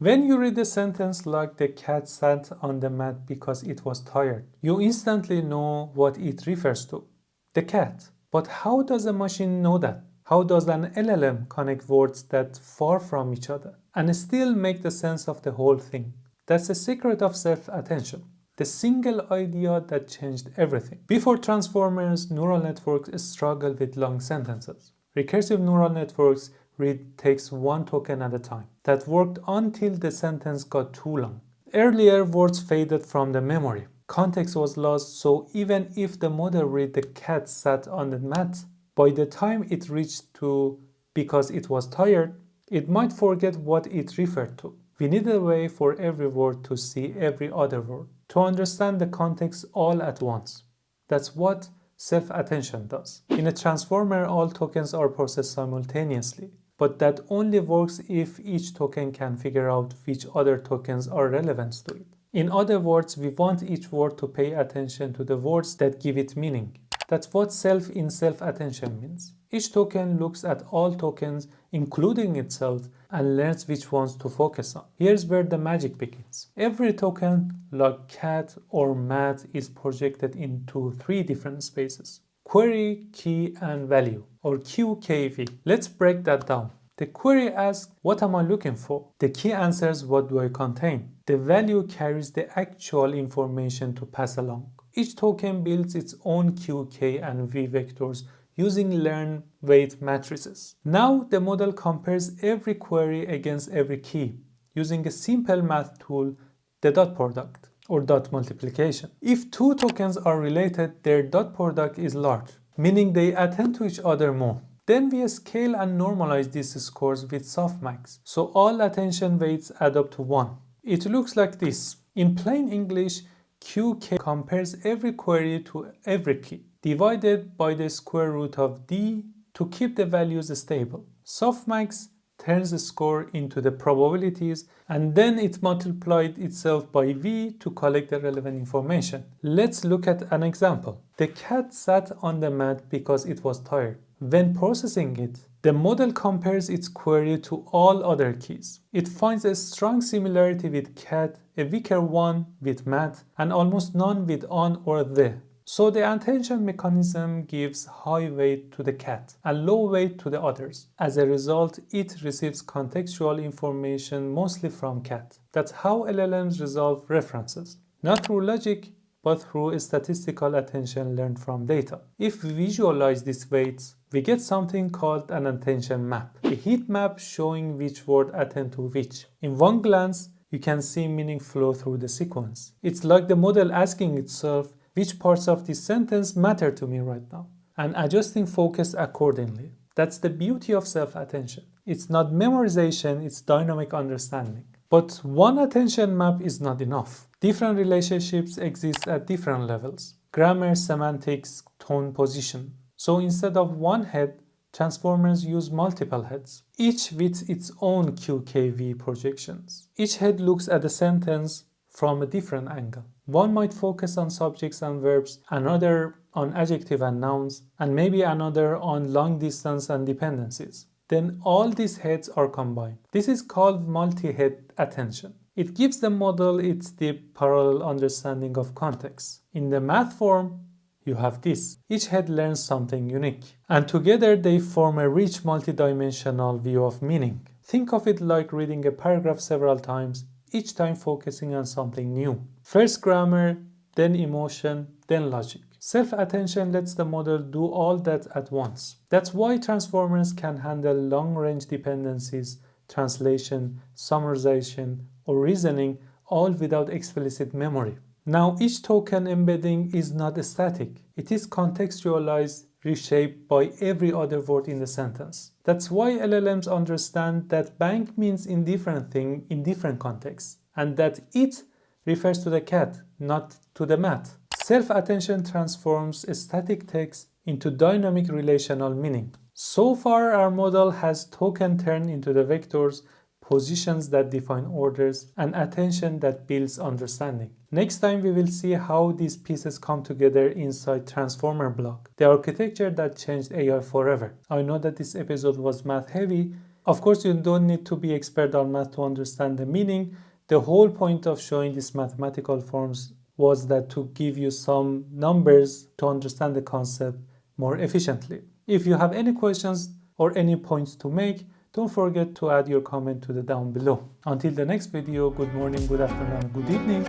When you read a sentence like "the cat sat on the mat because it was tired," you instantly know what it refers to: the cat. But how does a machine know that? How does an LLM connect words that far from each other and still make the sense of the whole thing? That's the secret of self-attention, the single idea that changed everything. Before transformers, neural networks struggled with long sentences. Recursive neural networks read text one token at a time. That worked until the sentence got too long. Earlier, words faded from the memory. Context was lost, so even if the model read "the cat sat on the mat," by the time it reached to "because it was tired," it might forget what it referred to. We need a way for every word to see every other word, to understand the context all at once. That's what self-attention does. In a transformer, all tokens are processed simultaneously, but that only works if each token can figure out which other tokens are relevant to it. In other words, we want each word to pay attention to the words that give it meaning. That's what self in self-attention means. Each token looks at all tokens, including itself, and learns which ones to focus on. Here's where the magic begins. Every token, like cat or mat, is projected into three different spaces: query, key, and value, or QKV. Let's break that down. The query asks, "What am I looking for?" The key answers, "What do I contain?" The value carries the actual information to pass along. Each token builds its own QK and V vectors using learn weight matrices. Now the model compares every query against every key using a simple math tool, the dot product or dot multiplication. If two tokens are related, their dot product is large, meaning they attend to each other more. Then we scale and normalize these scores with softmax, so all attention weights add up to 1. It looks like this. In plain English, QK compares every query to every key, divided by the square root of D to keep the values stable. Softmax turns the score into the probabilities, and then it multiplied itself by V to collect the relevant information. Let's look at an example. The cat sat on the mat because it was tired. When processing it, the model compares its query to all other keys. It finds a strong similarity with cat, a weaker one with mat, and almost none with on or the. So the attention mechanism gives high weight to the cat and low weight to the others. As a result, it receives contextual information mostly from cat. That's how LLMs resolve references, not through logic, but through statistical attention learned from data. If we visualize these weights, we get something called an attention map, a heat map showing which word attend to which. In one glance, you can see meaning flow through the sequence. It's like the model asking itself, which parts of this sentence matter to me right now, and adjusting focus accordingly. That's the beauty of self-attention. It's not memorization, it's dynamic understanding. But one attention map is not enough. Different relationships exist at different levels: grammar, semantics, tone, position. So instead of one head, transformers use multiple heads, each with its own QKV projections. Each head looks at the sentence from a different angle. One might focus on subjects and verbs, another on adjective and nouns, and maybe another on long distance and dependencies. Then all these heads are combined. This is called multi-head attention. It gives the model its deep parallel understanding of context. In the math form, you have this. Each head learns something unique, and together they form a rich multidimensional view of meaning. Think of it like reading a paragraph several times, each time focusing on something new. First grammar, then emotion, then logic. Self-attention lets the model do all that at once. That's why transformers can handle long-range dependencies, translation, summarization, or reasoning, all without explicit memory. Now, each token embedding is not static. It is contextualized, reshaped by every other word in the sentence. That's why LLMs understand that bank means in different thing in different contexts, and that it refers to the cat, not to the mat. Self-attention transforms static text into dynamic relational meaning. So far, our model has token turned into the vectors, positions that define orders, and attention that builds understanding. Next time, we will see how these pieces come together inside Transformer block, the architecture that changed AI forever. I know that this episode was math heavy. Of course, you don't need to be expert on math to understand the meaning. The whole point of showing these mathematical forms was that to give you some numbers to understand the concept more efficiently. If you have any questions or any points to make, don't forget to add your comment to the down below. Until the next video, good morning, good afternoon, good evening.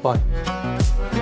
Bye.